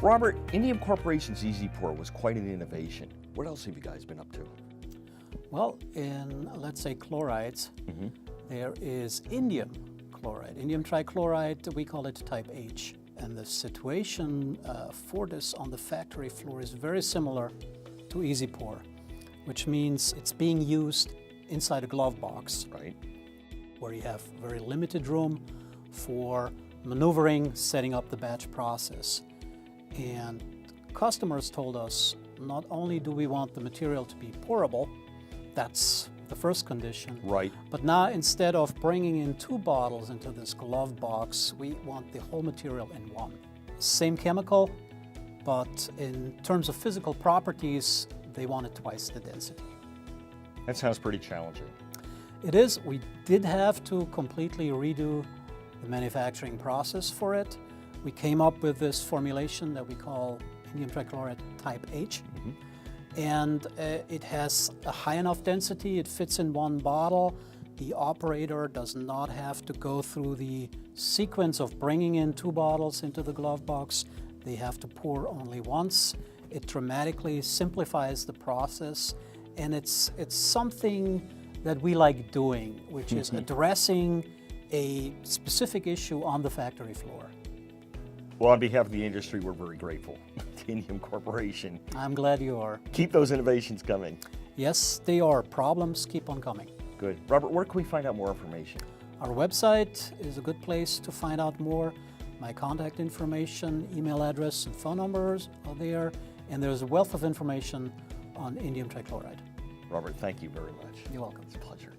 Robert, Indium Corporation's Easy Pour was quite an innovation. What else have you guys been up to? Well, in, let's say, chlorides, there is indium chloride. Indium Tri-Chloride, we call it type H. And the situation for this on the factory floor is very similar to Easy Pour, which means it's being used inside a glove box, Right. where you have very limited room for maneuvering, setting up the batch process. And customers told us, not only do we want the material to be pourable, that's the first condition, Right. but now instead of bringing in 2 bottles into this glove box, we want the whole material in one. Same chemical, but in terms of physical properties, they wanted twice the density. That sounds pretty challenging. It is. We did have to completely redo the manufacturing process for it. We came up with this formulation that we call Indium Tri-Chloride type H. And it has a high enough density, it fits in one bottle. The operator does not have to go through the sequence of bringing in 2 bottles into the glove box. They have to pour only once. It dramatically simplifies the process, and it's something that we like doing, which is addressing a specific issue on the factory floor. Well, on behalf of the industry, we're very grateful to Indium Corporation. I'm glad you are. Keep those innovations coming. Yes, they are. Problems keep on coming. Good. Robert, where can we find out more information? Our website is a good place to find out more. My contact information, email address, and phone numbers are there. And there's a wealth of information on indium trichloride. Robert, thank you very much. You're welcome. It's a pleasure.